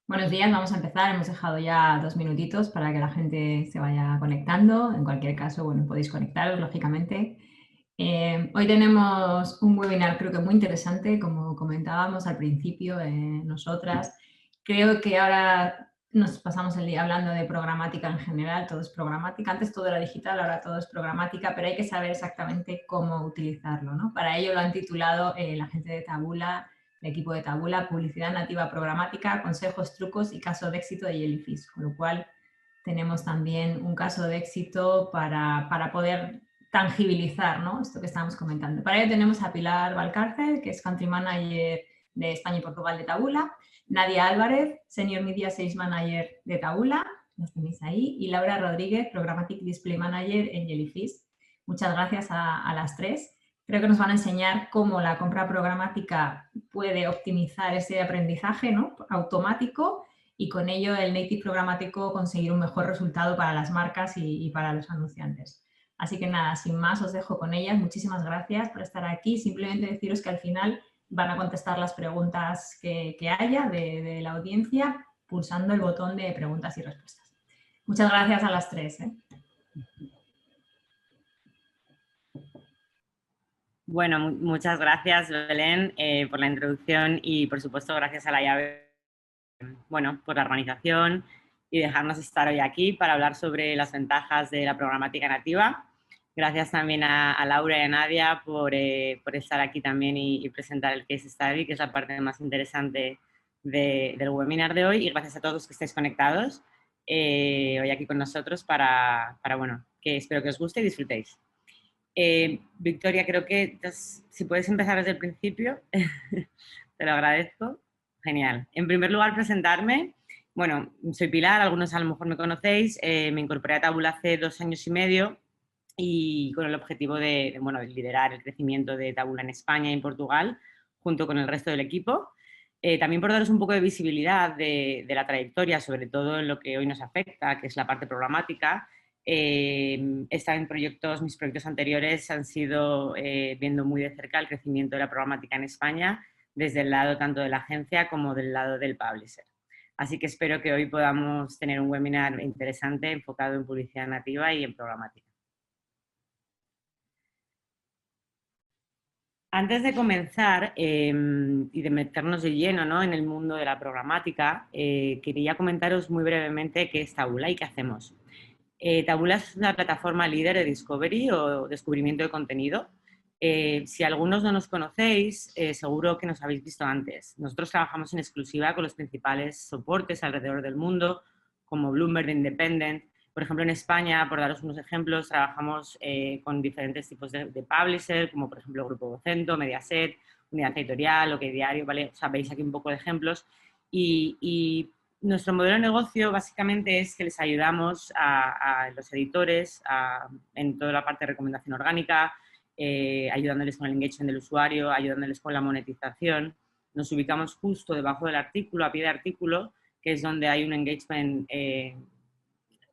Buenos días, vamos a empezar. Hemos dejado ya 2 minutitos para que la gente se vaya conectando. En cualquier caso, bueno, podéis conectaros, lógicamente. Hoy tenemos un webinar creo que muy interesante, como comentábamos al principio, nosotras. Creo que ahora nos pasamos el día hablando de programática en general, todo es programática. Antes todo era digital, ahora todo es programática, pero hay que saber exactamente cómo utilizarlo, ¿no? Para ello lo han titulado la gente de Tabula, el equipo de Tabula, publicidad nativa programática, consejos, trucos y caso de éxito de Jellyfish, con lo cual tenemos también un caso de éxito para poder tangibilizar, ¿no?, esto que estábamos comentando. Para ello tenemos a Pilar Valcárcel, que es Country Manager de España y Portugal de Tabula, Nadia Álvarez, Senior Media Sales Manager de Tabula, las tenéis ahí, y Laura Rodríguez, Programmatic Display Manager en Jellyfish. Muchas gracias a las tres. Creo que nos van a enseñar cómo la compra programática puede optimizar ese aprendizaje, ¿no?, automático, y con ello el native programático conseguir un mejor resultado para las marcas y para los anunciantes. Así que nada, sin más os dejo con ellas. Muchísimas gracias por estar aquí. Simplemente deciros que al final van a contestar las preguntas que haya de la audiencia pulsando el botón de preguntas y respuestas. Muchas gracias a las tres. Bueno, muchas gracias, Belén, por la introducción y, por supuesto, gracias a la llave, bueno, por la organización y dejarnos estar hoy aquí para hablar sobre las ventajas de la programática nativa. Gracias también a Laura y a Nadia por estar aquí también y presentar el case study, que es la parte más interesante del webinar de hoy. Y gracias a todos los que estéis conectados hoy aquí con nosotros para, bueno, que espero que os guste y disfrutéis. Victoria, creo que si puedes empezar desde el principio, te lo agradezco. Genial. En primer lugar, presentarme. Bueno, soy Pilar, algunos a lo mejor me conocéis. Me incorporé a Tabula hace 2 años y medio y con el objetivo de liderar el crecimiento de Tabula en España y en Portugal, junto con el resto del equipo. También por daros un poco de visibilidad de la trayectoria, sobre todo en lo que hoy nos afecta, que es la parte programática. He estado en mis proyectos anteriores han sido viendo muy de cerca el crecimiento de la programática en España, desde el lado tanto de la agencia como del lado del publisher. Así que espero que hoy podamos tener un webinar interesante enfocado en publicidad nativa y en programática. Antes de comenzar y de meternos de lleno, ¿no?, en el mundo de la programática, quería comentaros muy brevemente qué es Tabula y qué hacemos. Tabula es una plataforma líder de discovery o descubrimiento de contenido. Si algunos no nos conocéis, seguro que nos habéis visto antes. Nosotros trabajamos en exclusiva con los principales soportes alrededor del mundo, como Bloomberg, Independent. Por ejemplo, en España, por daros unos ejemplos, trabajamos con diferentes tipos de publisher, como por ejemplo Grupo Vocento, Mediaset, Unidad Editorial, OK Diario, ¿vale? O sea, veis aquí un poco de ejemplos. Y nuestro modelo de negocio básicamente es que les ayudamos a los editores en toda la parte de recomendación orgánica, ayudándoles con el engagement del usuario, ayudándoles con la monetización. Nos ubicamos justo debajo del artículo, a pie de artículo, que es donde hay un engagement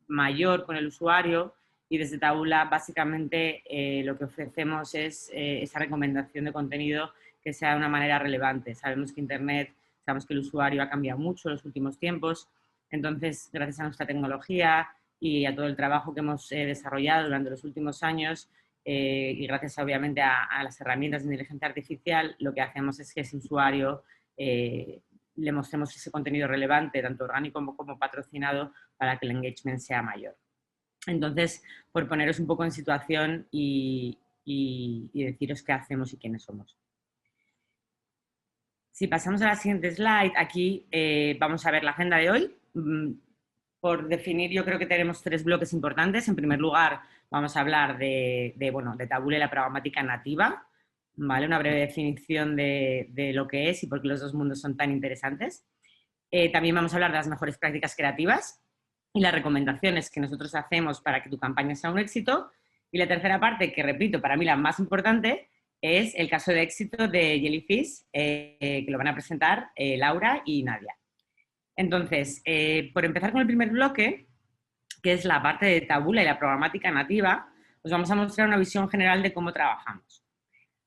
mayor con el usuario, y desde Tabula básicamente lo que ofrecemos es esa recomendación de contenido que sea de una manera relevante. Sabemos que Internet, sabemos que el usuario ha cambiado mucho en los últimos tiempos, entonces gracias a nuestra tecnología y a todo el trabajo que hemos desarrollado durante los últimos años y gracias obviamente a las herramientas de inteligencia artificial, lo que hacemos es que ese usuario le mostremos ese contenido relevante, tanto orgánico como patrocinado, para que el engagement sea mayor. Entonces, por poneros un poco en situación y deciros qué hacemos y quiénes somos. Si pasamos a la siguiente slide, aquí vamos a ver la agenda de hoy. Por definir, yo creo que tenemos 3 bloques importantes. En primer lugar, vamos a hablar de Tabula y la programática nativa, ¿vale? Una breve definición de lo que es y por qué los dos mundos son tan interesantes. También vamos a hablar de las mejores prácticas creativas y las recomendaciones que nosotros hacemos para que tu campaña sea un éxito. Y la tercera parte, que repito, para mí la más importante, es el caso de éxito de Jellyfish, que lo van a presentar Laura y Nadia. Entonces, por empezar con el primer bloque, que es la parte de Tabula y la programática nativa, os vamos a mostrar una visión general de cómo trabajamos.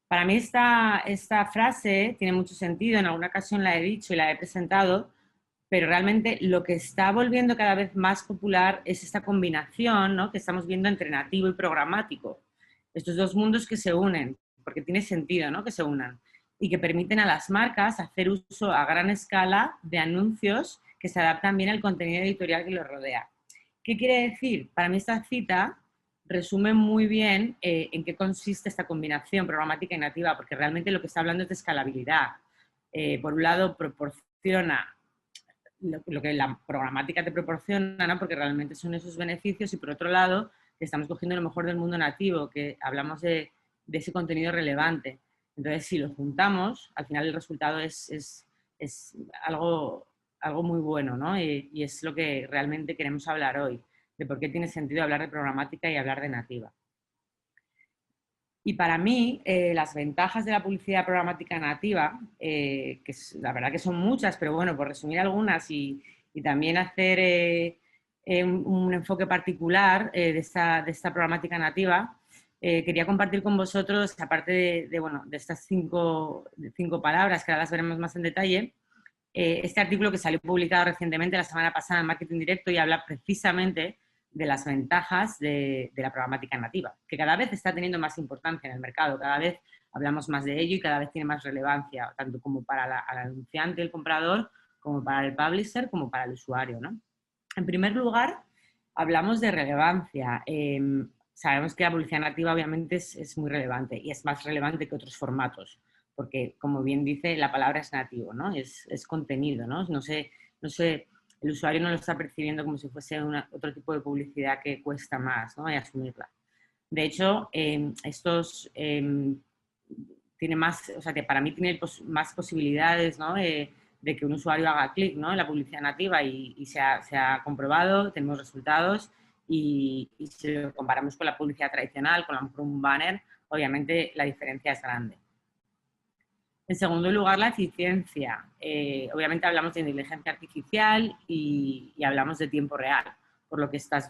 Para mí esta frase tiene mucho sentido, en alguna ocasión la he dicho y la he presentado, pero realmente lo que está volviendo cada vez más popular es esta combinación, ¿no?, que estamos viendo entre nativo y programático. Estos dos mundos que se unen, porque tiene sentido, ¿no?, que se unan, y que permiten a las marcas hacer uso a gran escala de anuncios que se adaptan bien al contenido editorial que los rodea. ¿Qué quiere decir? Para mí esta cita resume muy bien en qué consiste esta combinación programática y nativa, porque realmente lo que está hablando es de escalabilidad. Por un lado, proporciona lo que la programática te proporciona, ¿no?, porque realmente son esos beneficios, y por otro lado, que estamos cogiendo lo mejor del mundo nativo, que hablamos de ese contenido relevante. Entonces, si lo juntamos, al final el resultado es algo muy bueno, ¿no? Y es lo que realmente queremos hablar hoy, de por qué tiene sentido hablar de programática y hablar de nativa. Y para mí, las ventajas de la publicidad programática nativa, la verdad que son muchas, pero bueno, por resumir algunas y también hacer un enfoque particular de esta programática nativa, quería compartir con vosotros, aparte de estas cinco palabras, que ahora las veremos más en detalle, este artículo que salió publicado recientemente, la semana pasada, en Marketing Directo, y habla precisamente de las ventajas de la programática nativa, que cada vez está teniendo más importancia en el mercado, cada vez hablamos más de ello y cada vez tiene más relevancia, tanto como para el anunciante, el comprador, como para el publisher, como para el usuario, ¿no? En primer lugar, hablamos de relevancia. Sabemos que la publicidad nativa obviamente es muy relevante y es más relevante que otros formatos, porque, como bien dice, la palabra es nativo, ¿no? Es contenido, ¿no? No sé, el usuario no lo está percibiendo como si fuese otro tipo de publicidad que cuesta más, ¿no?, y asumirla. De hecho, tiene más, o sea, que para mí tiene más posibilidades, ¿no?, de que un usuario haga clic, ¿no?, en la publicidad nativa, y se ha comprobado, tenemos resultados, y si lo comparamos con la publicidad tradicional, con un banner, obviamente la diferencia es grande. En segundo lugar, la eficiencia. Obviamente hablamos de inteligencia artificial y hablamos de tiempo real, por lo que estos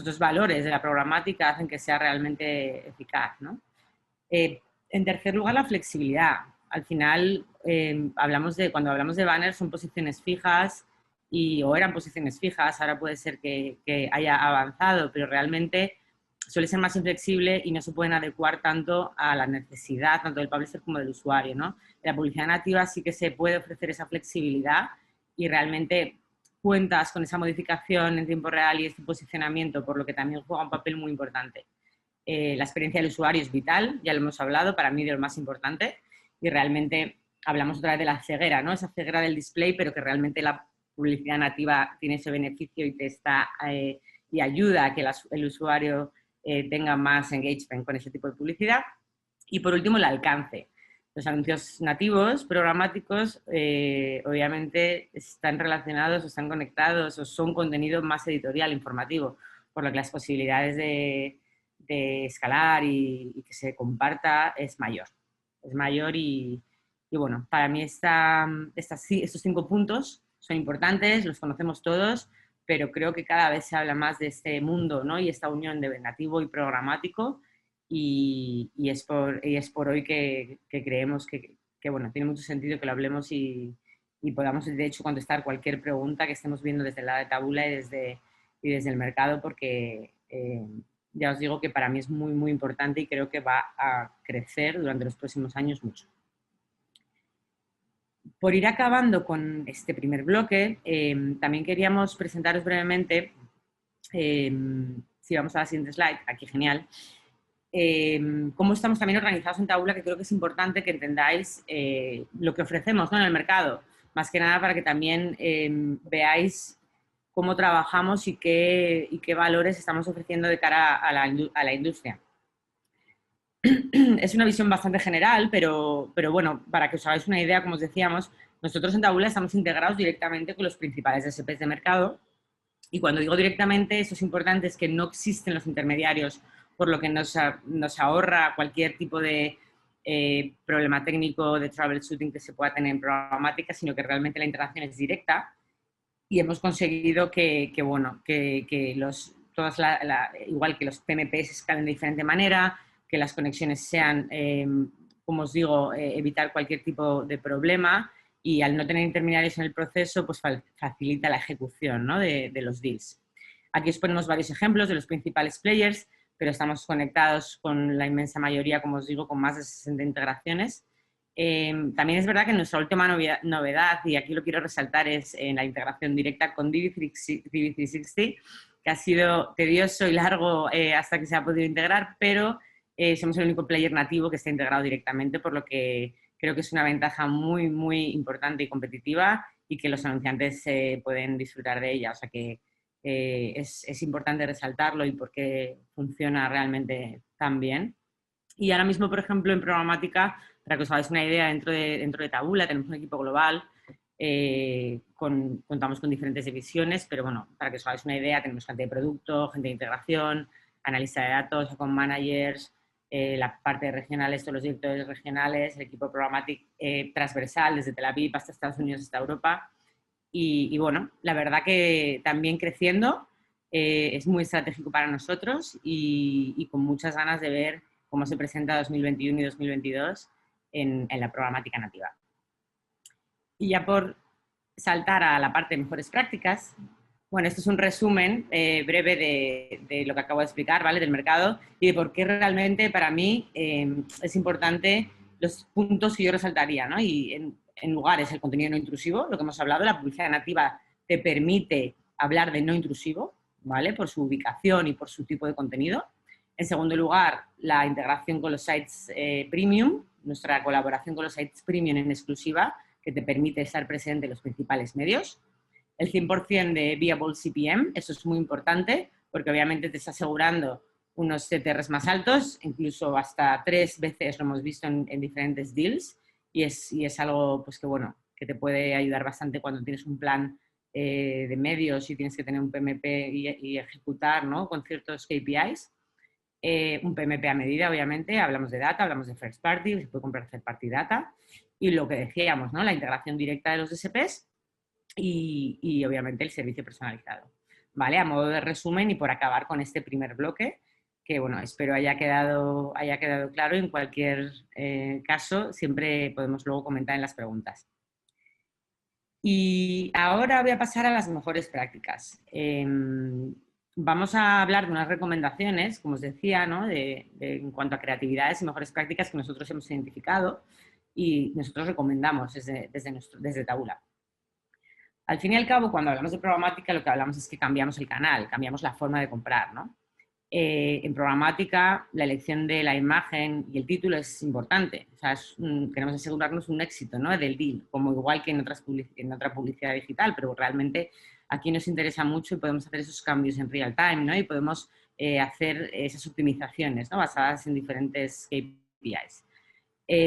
dos valores de la programática hacen que sea realmente eficaz, ¿no? En tercer lugar, la flexibilidad. Al final, cuando hablamos de banners, son posiciones fijas o eran posiciones fijas, ahora puede ser que haya avanzado, pero realmente suele ser más inflexible y no se pueden adecuar tanto a la necesidad, tanto del publisher como del usuario, ¿no? En la publicidad nativa sí que se puede ofrecer esa flexibilidad y realmente cuentas con esa modificación en tiempo real y este posicionamiento, por lo que también juega un papel muy importante. La experiencia del usuario es vital, ya lo hemos hablado, para mí de lo más importante, y realmente hablamos otra vez de la ceguera, ¿no?, esa ceguera del display, pero que realmente la publicidad nativa tiene ese beneficio y ayuda a que el usuario tenga más engagement con ese tipo de publicidad. Y por último, el alcance. Los anuncios nativos, programáticos, obviamente están relacionados o están conectados o son contenido más editorial, informativo, por lo que las posibilidades de escalar y que se comparta es mayor. Es mayor y bueno, para mí estos 5 puntos son importantes, los conocemos todos, pero creo que cada vez se habla más de este mundo, ¿no?, y esta unión de nativo y programático, y es por hoy que creemos que bueno, tiene mucho sentido que lo hablemos y podamos, de hecho, contestar cualquier pregunta que estemos viendo desde el lado de Taboola y desde el mercado, porque ya os digo que para mí es muy, muy importante y creo que va a crecer durante los próximos años mucho. Por ir acabando con este primer bloque, también queríamos presentaros brevemente, si vamos a la siguiente slide, aquí genial, cómo estamos también organizados en Taboola, que creo que es importante que entendáis lo que ofrecemos, ¿no?, en el mercado, más que nada para que también veáis cómo trabajamos y qué valores estamos ofreciendo de cara a la industria. Es una visión bastante general, pero bueno, para que os hagáis una idea, como os decíamos, nosotros en Taboola estamos integrados directamente con los principales DSPs de mercado, y cuando digo directamente, eso es importante, es que no existen los intermediarios, por lo que nos ahorra cualquier tipo de problema técnico de troubleshooting que se pueda tener en programática, sino que realmente la integración es directa, y hemos conseguido que igual que los PMPs escalen de diferente manera, que las conexiones sean como os digo, evitar cualquier tipo de problema y al no tener intermediarios en el proceso, pues facilita la ejecución, ¿no?, de los deals. Aquí os ponemos varios ejemplos de los principales players, pero estamos conectados con la inmensa mayoría, como os digo, con más de 60 integraciones. También es verdad que nuestra última novedad, y aquí lo quiero resaltar, es la integración directa con DV360, que ha sido tedioso y largo hasta que se ha podido integrar, pero somos el único player nativo que está integrado directamente, por lo que creo que es una ventaja muy, muy importante y competitiva y que los anunciantes pueden disfrutar de ella. O sea que es importante resaltarlo y porque funciona realmente tan bien. Y ahora mismo, por ejemplo, en programática, para que os hagáis una idea, dentro de Taboola tenemos un equipo global, contamos con diferentes divisiones, pero bueno, para que os hagáis una idea, tenemos gente de producto, gente de integración, analista de datos, con managers, la parte de regionales, todos los directores regionales, el equipo programático transversal desde Tel Aviv hasta Estados Unidos hasta Europa. Y bueno, la verdad que también creciendo, es muy estratégico para nosotros y con muchas ganas de ver cómo se presenta 2021 y 2022 en la programática nativa. Y ya por saltar a la parte de mejores prácticas, bueno, esto es un resumen breve de lo que acabo de explicar, ¿vale?, del mercado y de por qué realmente para mí es importante los puntos que yo resaltaría, ¿no? Y en lugares el contenido no intrusivo, lo que hemos hablado, la publicidad nativa te permite hablar de no intrusivo, ¿vale?, por su ubicación y por su tipo de contenido. En segundo lugar, la integración con los sites premium, nuestra colaboración con los sites premium en exclusiva, que te permite estar presente en los principales medios. El 100% de Viable CPM, eso es muy importante, porque obviamente te está asegurando unos CTRs más altos, incluso hasta 3 veces lo hemos visto en diferentes deals, y es algo pues que, bueno, que te puede ayudar bastante cuando tienes un plan de medios y tienes que tener un PMP y ejecutar, ¿no?, con ciertos KPIs. Un PMP a medida, obviamente, hablamos de data, hablamos de first party, se puede comprar third party data, y lo que decíamos, ¿no?, la integración directa de los DSPs y obviamente el servicio personalizado. ¿Vale? A modo de resumen y por acabar con este primer bloque, que bueno, espero haya quedado claro. En cualquier caso, siempre podemos luego comentar en las preguntas. Y ahora voy a pasar a las mejores prácticas. Vamos a hablar de unas recomendaciones, como os decía, ¿no?, en cuanto a creatividades y mejores prácticas que nosotros hemos identificado y nosotros recomendamos desde Taboola. Al fin y al cabo, cuando hablamos de programática, lo que hablamos es que cambiamos el canal, cambiamos la forma de comprar, ¿no? En programática, la elección de la imagen y el título es importante. O sea, queremos asegurarnos un éxito, ¿no?, del deal, como igual que en otra publicidad digital, pero realmente aquí nos interesa mucho y podemos hacer esos cambios en real time, ¿no?, y podemos hacer esas optimizaciones, ¿no?, basadas en diferentes KPIs.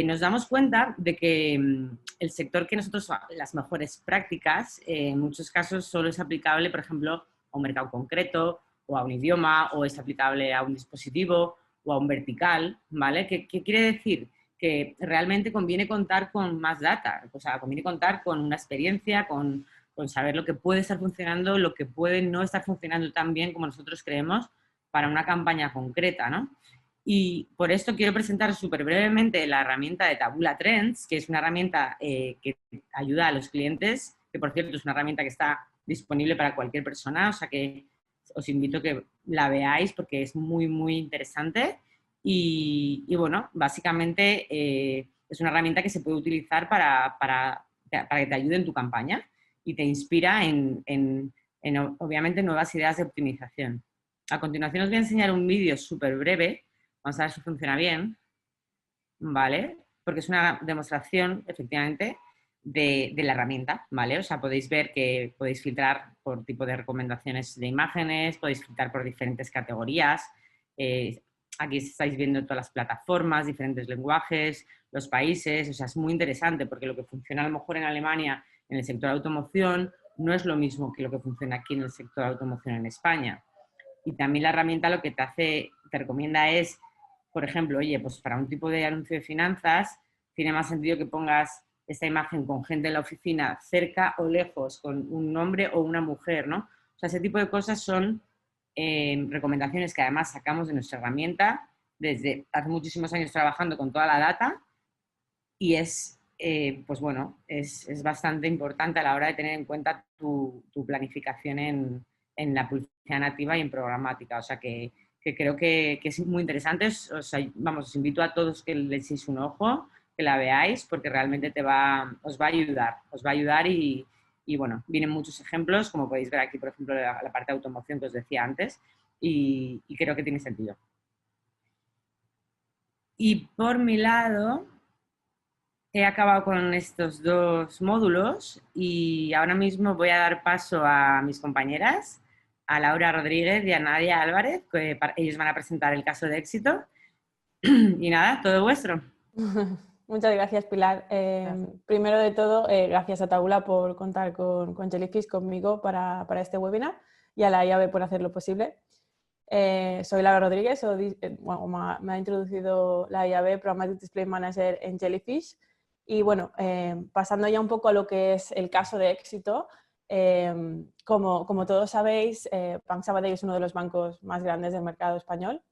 Nos damos cuenta de que el sector que nosotros, las mejores prácticas, en muchos casos solo es aplicable, por ejemplo, a un mercado concreto o a un idioma, o es aplicable a un dispositivo o a un vertical, ¿vale? ¿Qué quiere decir? Que realmente conviene contar con más data, o sea, conviene contar con una experiencia, con saber lo que puede estar funcionando, lo que puede no estar funcionando tan bien como nosotros creemos para una campaña concreta, ¿no? Y por esto quiero presentar súper brevemente la herramienta de Taboola Trends, que es una herramienta que ayuda a los clientes, que por cierto es una herramienta que está disponible para cualquier persona, o sea que os invito a que la veáis porque es muy, muy interesante. Y bueno, básicamente es una herramienta que se puede utilizar para que te ayude en tu campaña y te inspira en obviamente nuevas ideas de optimización. A continuación os voy a enseñar un vídeo súper breve. Vamos a ver si funciona bien, ¿vale? Porque es una demostración, efectivamente, de la herramienta, ¿vale? O sea, podéis ver que podéis filtrar por tipo de recomendaciones de imágenes, podéis filtrar por diferentes categorías. Aquí estáis viendo todas las plataformas, diferentes lenguajes, los países. O sea, es muy interesante porque lo que funciona a lo mejor en Alemania en el sector de automoción no es lo mismo que lo que funciona aquí en el sector de automoción en España. Y también la herramienta lo que te recomienda es, por ejemplo, oye, pues para un tipo de anuncio de finanzas tiene más sentido que pongas esta imagen con gente en la oficina cerca o lejos, con un hombre o una mujer, ¿no? O sea, ese tipo de cosas son recomendaciones que además sacamos de nuestra herramienta desde hace muchísimos años trabajando con toda la data y es, pues bueno, es bastante importante a la hora de tener en cuenta tu planificación en la publicidad nativa y en programática. O sea que creo que es muy interesante. O sea, vamos, os invito a todos que le echéis un ojo, que la veáis, porque realmente os va a ayudar. Os va a ayudar y bueno, vienen muchos ejemplos, como podéis ver aquí, por ejemplo, la parte de automoción que os decía antes, y creo que tiene sentido. Y por mi lado, he acabado con estos dos módulos y ahora mismo voy a dar paso a mis compañeras, a Laura Rodríguez y a Nadia Álvarez, que ellos van a presentar el caso de éxito. Y nada, todo vuestro. Muchas gracias, Pilar. Primero de todo, gracias a Taula por contar con Jellyfish, conmigo, para este webinar, y a la IAB por hacerlo posible. Soy Laura Rodríguez, bueno, me ha introducido la IAB, Programmatic Display Manager en Jellyfish. Y bueno, pasando ya un poco a lo que es el caso de éxito, como todos sabéis, Banc Sabadell es uno de los bancos más grandes del mercado español.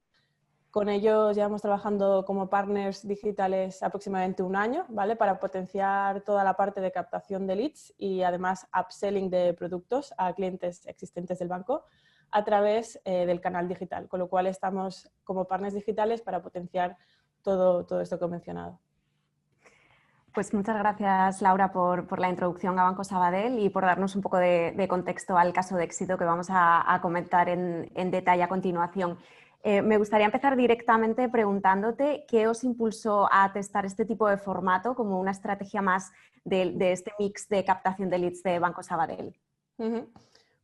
Con ellos llevamos trabajando como partners digitales aproximadamente un año, ¿vale? Para potenciar toda la parte de captación de leads y además upselling de productos a clientes existentes del banco a través del canal digital, con lo cual estamos como partners digitales para potenciar todo esto que he mencionado. Pues muchas gracias, Laura, por la introducción a Banco Sabadell y por darnos un poco de contexto al caso de éxito que vamos a comentar en detalle a continuación. Me gustaría empezar directamente preguntándote qué os impulsó a testar este tipo de formato como una estrategia más de este mix de captación de leads de Banco Sabadell.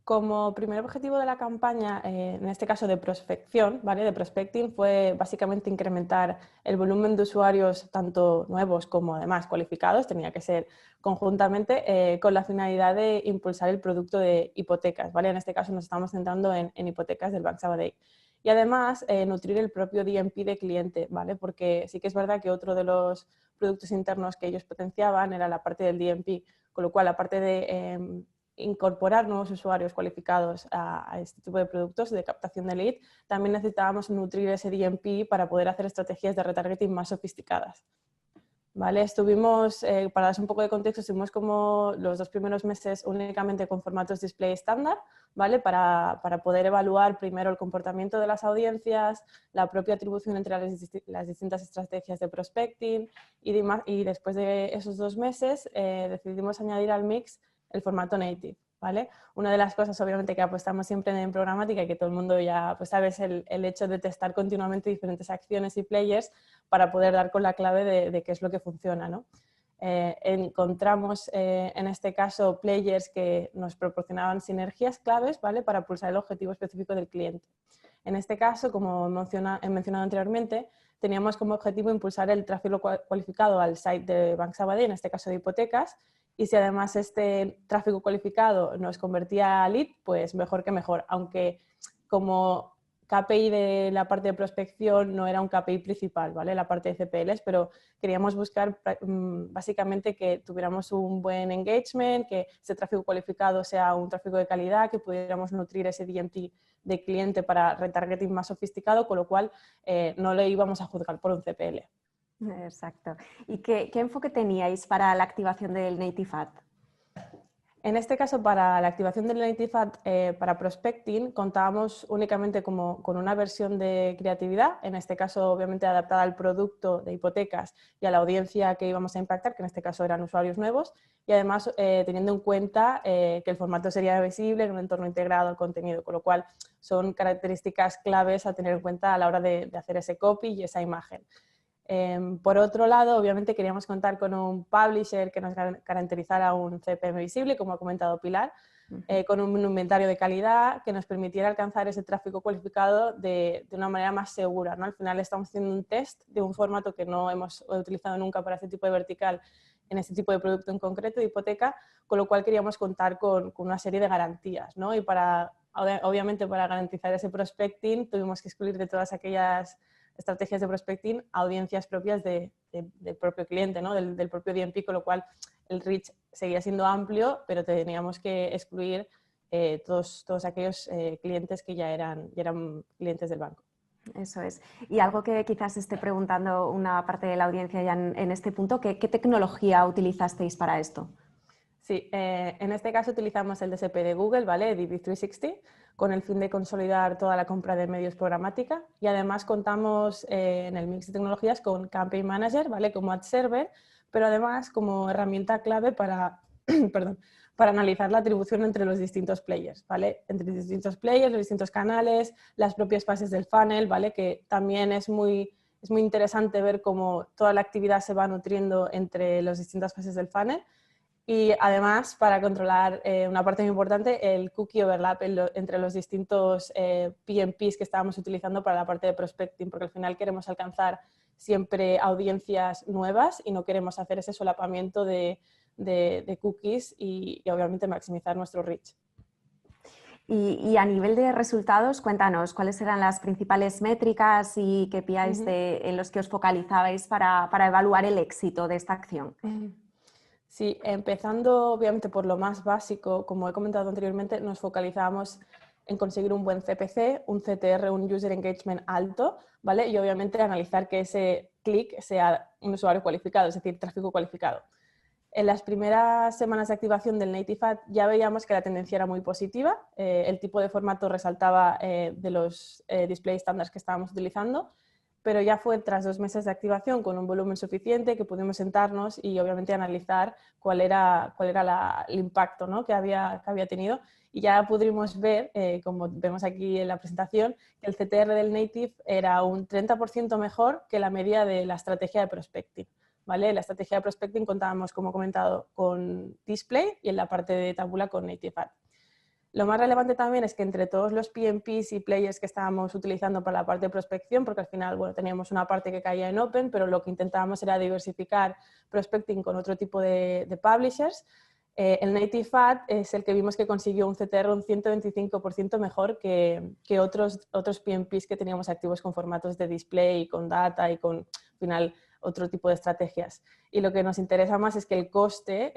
Como primer objetivo de la campaña, en este caso de prospección, ¿vale? De prospecting, fue básicamente incrementar el volumen de usuarios, tanto nuevos como además cualificados, tenía que ser conjuntamente, con la finalidad de impulsar el producto de hipotecas, ¿vale? En este caso nos estamos centrando en hipotecas del Banc Sabadell. Y además, nutrir el propio DMP de cliente, ¿vale? Porque sí que es verdad que otro de los productos internos que ellos potenciaban era la parte del DMP, con lo cual, aparte de incorporar nuevos usuarios cualificados a este tipo de productos de captación de lead, también necesitábamos nutrir ese DMP para poder hacer estrategias de retargeting más sofisticadas. ¿Vale? Estuvimos, para dar un poco de contexto, estuvimos como los 2 primeros meses únicamente con formatos display estándar, ¿vale? Para poder evaluar primero el comportamiento de las audiencias, la propia atribución entre las distintas estrategias de prospecting y después de esos 2 meses decidimos añadir al mix el formato native, ¿vale? Una de las cosas, obviamente, que apostamos siempre en programática y que todo el mundo ya pues, sabe es el hecho de testar continuamente diferentes acciones y players para poder dar con la clave de qué es lo que funciona, ¿no? Encontramos en este caso players que nos proporcionaban sinergias claves, ¿vale? Para pulsar el objetivo específico del cliente. En este caso, como he mencionado anteriormente, teníamos como objetivo impulsar el tráfico cualificado al site de Banc Sabadell, en este caso de hipotecas, y si además este tráfico cualificado nos convertía a lead, pues mejor que mejor, aunque como KPI de la parte de prospección no era un KPI principal, ¿vale? La parte de CPLs, pero queríamos buscar básicamente que tuviéramos un buen engagement, que ese tráfico cualificado sea un tráfico de calidad, que pudiéramos nutrir ese DMP de cliente para retargeting más sofisticado, con lo cual no le íbamos a juzgar por un CPL. Exacto. ¿Y qué enfoque teníais para la activación del Native Ad? En este caso, para la activación del Native Ad para prospecting, contábamos únicamente con una versión de creatividad, en este caso obviamente adaptada al producto de hipotecas y a la audiencia que íbamos a impactar, que en este caso eran usuarios nuevos, y además teniendo en cuenta que el formato sería visible en un entorno integrado al contenido, con lo cual son características claves a tener en cuenta a la hora de hacer ese copy y esa imagen. Por otro lado, obviamente queríamos contar con un publisher que nos garantizara un CPM visible, como ha comentado Pilar, con un inventario de calidad que nos permitiera alcanzar ese tráfico cualificado de una manera más segura, ¿no? Al final estamos haciendo un test de un formato que no hemos utilizado nunca para este tipo de vertical en este tipo de producto en concreto, de hipoteca, con lo cual queríamos contar con una serie de garantías, ¿no? Y obviamente para garantizar ese prospecting tuvimos que excluir de todas aquellas estrategias de prospecting a audiencias propias del propio cliente, ¿no? del propio DMP, con lo cual el reach seguía siendo amplio, pero teníamos que excluir todos aquellos clientes que ya eran clientes del banco. Eso es. Y algo que quizás esté preguntando una parte de la audiencia ya en este punto, ¿qué tecnología utilizasteis para esto? Sí, en este caso utilizamos el DSP de Google, ¿vale? DV360, con el fin de consolidar toda la compra de medios programática, y además contamos en el mix de tecnologías con Campaign Manager, ¿vale? Como Ad Server, pero además como herramienta clave para, perdón, para analizar la atribución entre los distintos players, ¿vale? Entre los distintos players, los distintos canales, las propias fases del funnel, ¿vale? Que también es muy interesante ver cómo toda la actividad se va nutriendo entre las distintas fases del funnel. Y además, para controlar una parte muy importante, el cookie overlap entre los distintos PMPs que estábamos utilizando para la parte de prospecting, porque al final queremos alcanzar siempre audiencias nuevas y no queremos hacer ese solapamiento de cookies y obviamente maximizar nuestro reach. Y a nivel de resultados, cuéntanos, ¿cuáles eran las principales métricas y KPIs en los que os focalizabais para evaluar el éxito de esta acción? Sí, empezando obviamente por lo más básico, como he comentado anteriormente, nos focalizábamos en conseguir un buen CPC, un CTR, un User Engagement alto, ¿vale? Y obviamente analizar que ese clic sea un usuario cualificado, es decir, tráfico cualificado. En las primeras semanas de activación del Native Ad ya veíamos que la tendencia era muy positiva, el tipo de formato resaltaba de los display standards que estábamos utilizando, pero ya fue tras 2 meses de activación con un volumen suficiente que pudimos sentarnos y obviamente analizar cuál era el impacto, ¿no? que había tenido, y ya pudimos ver, como vemos aquí en la presentación, que el CTR del Native era un 30% mejor que la media de la estrategia de prospecting. ¿Vale? La estrategia de prospecting contábamos, como he comentado, con display y en la parte de tabula con Native Ad. Lo más relevante también es que entre todos los PMPs y players que estábamos utilizando para la parte de prospección, porque al final bueno, teníamos una parte que caía en Open, pero lo que intentábamos era diversificar prospecting con otro tipo de publishers, el Native Ad es el que vimos que consiguió un CTR un 125% mejor que otros PMPs que teníamos activos con formatos de display, con data y con, al final, otro tipo de estrategias. Y lo que nos interesa más es que el coste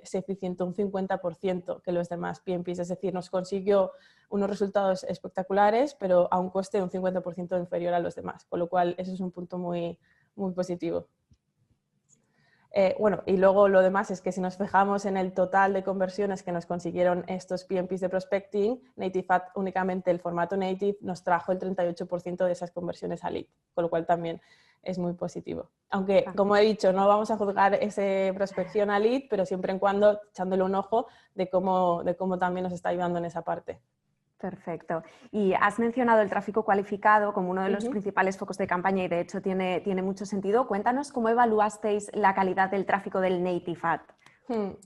se eficientó un 50% que los demás PMPs, es decir, nos consiguió unos resultados espectaculares, pero a un coste un 50% inferior a los demás, con lo cual eso es un punto muy, muy positivo. Bueno, y luego lo demás es que si nos fijamos en el total de conversiones que nos consiguieron estos PMPs de prospecting, Native Ad, únicamente el formato Native, nos trajo el 38% de esas conversiones a lead, con lo cual también es muy positivo. Aunque, como he dicho, no vamos a juzgar esa prospección a lead, pero siempre en cuando echándole un ojo de cómo también nos está ayudando en esa parte. Perfecto. Y has mencionado el tráfico cualificado como uno de los principales focos de campaña y de hecho tiene mucho sentido. Cuéntanos cómo evaluasteis la calidad del tráfico del Native Ad.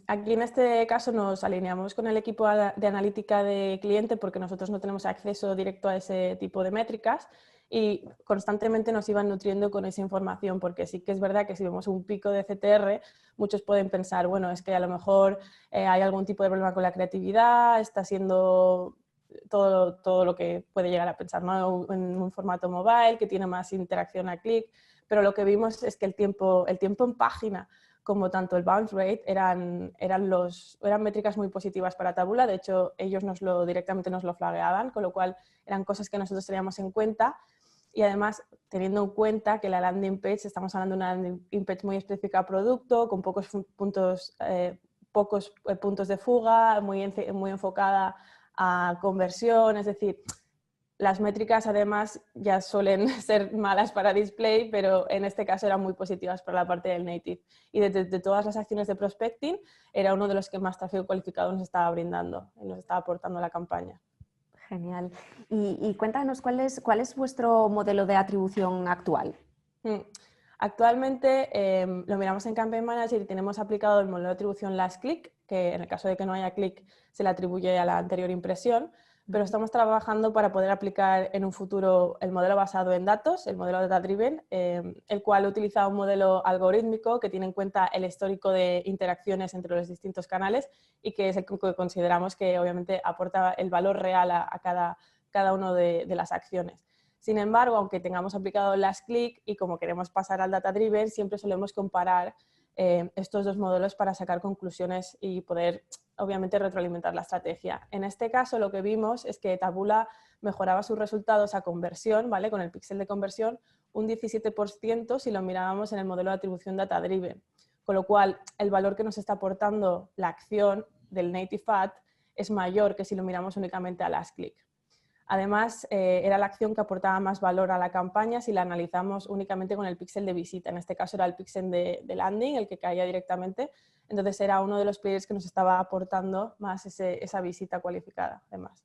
Aquí en este caso nos alineamos con el equipo de analítica de cliente porque nosotros no tenemos acceso directo a ese tipo de métricas y constantemente nos iban nutriendo con esa información, porque sí que es verdad que si vemos un pico de CTR, muchos pueden pensar, bueno, es que a lo mejor hay algún tipo de problema con la creatividad, está siendo todo lo que puede llegar a pensar, ¿no? En un formato mobile que tiene más interacción a clic, pero lo que vimos es que el tiempo en página como tanto el bounce rate eran métricas muy positivas para Taboola. De hecho, ellos directamente nos lo flagueaban, con lo cual eran cosas que nosotros teníamos en cuenta. Y además, teniendo en cuenta que la landing page, estamos hablando de una landing page muy específica a producto, con pocos puntos de fuga, muy enfocada a conversión, es decir, las métricas además ya suelen ser malas para display, pero en este caso eran muy positivas para la parte del native. Y de todas las acciones de prospecting era uno de los que más tráfico cualificado nos estaba brindando y nos estaba aportando a la campaña. Genial. Y cuéntanos, ¿cuál es vuestro modelo de atribución actual? Actualmente lo miramos en Campaign Manager y tenemos aplicado el modelo de atribución last click, que en el caso de que no haya click se le atribuye a la anterior impresión, pero estamos trabajando para poder aplicar en un futuro el modelo basado en datos, el modelo data driven, el cual utiliza un modelo algorítmico que tiene en cuenta el histórico de interacciones entre los distintos canales y que es el que consideramos que obviamente aporta el valor real a cada una de las acciones. Sin embargo, aunque tengamos aplicado last click y como queremos pasar al data driven, siempre solemos comparar estos dos modelos para sacar conclusiones y poder, obviamente, retroalimentar la estrategia. En este caso, lo que vimos es que Taboola mejoraba sus resultados a conversión, ¿vale? Con el píxel de conversión, un 17% si lo mirábamos en el modelo de atribución data-driven. Con lo cual, el valor que nos está aportando la acción del Native Ad es mayor que si lo miramos únicamente a last click. Además, era la acción que aportaba más valor a la campaña si la analizamos únicamente con el píxel de visita. En este caso era el píxel de landing, el que caía directamente. Entonces era uno de los players que nos estaba aportando más esa visita cualificada, además.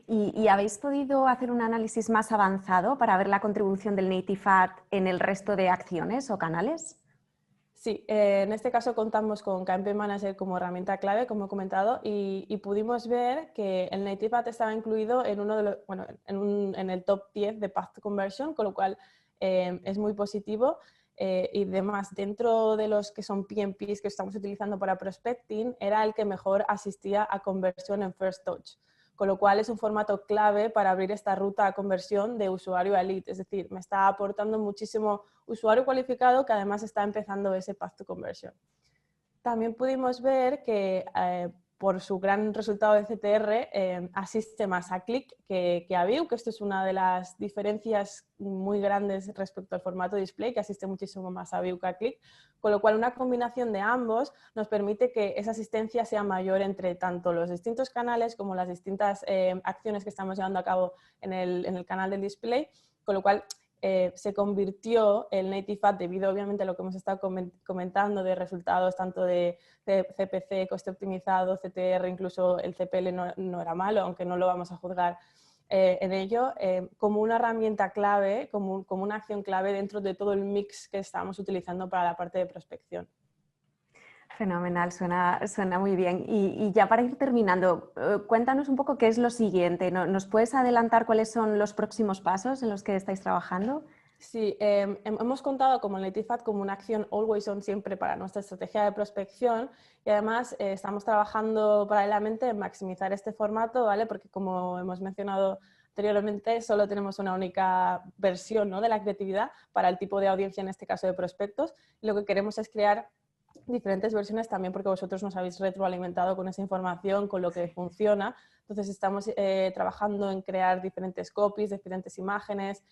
¿Y habéis podido hacer un análisis más avanzado para ver la contribución del Native Ad en el resto de acciones o canales? Sí, en este caso contamos con Campaign Manager como herramienta clave, como he comentado, y pudimos ver que el Native Ad estaba incluido en, en el top 10 de Path to Conversion, con lo cual es muy positivo. Y demás, dentro de los que son PMPs que estamos utilizando para prospecting, era el que mejor asistía a conversión en First Touch. Con lo cual es un formato clave para abrir esta ruta a conversión de usuario a lead. Es decir, me está aportando muchísimo usuario cualificado que además está empezando ese path to conversion. También pudimos ver que por su gran resultado de CTR asiste más a click que a view, que esto es una de las diferencias muy grandes respecto al formato display, que asiste muchísimo más a view que a click, con lo cual una combinación de ambos nos permite que esa asistencia sea mayor entre tanto los distintos canales como las distintas acciones que estamos llevando a cabo en el canal del display, con lo cual se convirtió el Native Ad, debido obviamente a lo que hemos estado comentando de resultados tanto de CPC, coste optimizado, CTR, incluso el CPL no era malo, aunque no lo vamos a juzgar en ello, como una herramienta clave, como una acción clave dentro de todo el mix que estamos utilizando para la parte de prospección. Fenomenal, suena muy bien. Y ya para ir terminando, cuéntanos un poco qué es lo siguiente. ¿Nos puedes adelantar cuáles son los próximos pasos en los que estáis trabajando? Sí, hemos contado como el Native Ad como una acción always on siempre para nuestra estrategia de prospección y además estamos trabajando paralelamente en maximizar este formato, ¿vale? Porque como hemos mencionado anteriormente, solo tenemos una única versión, ¿no?, de la creatividad para el tipo de audiencia, en este caso de prospectos, y lo que queremos es crear diferentes versiones también porque vosotros nos habéis retroalimentado con esa información, con lo que funciona. Entonces estamos trabajando en crear diferentes copies, diferentes imágenes.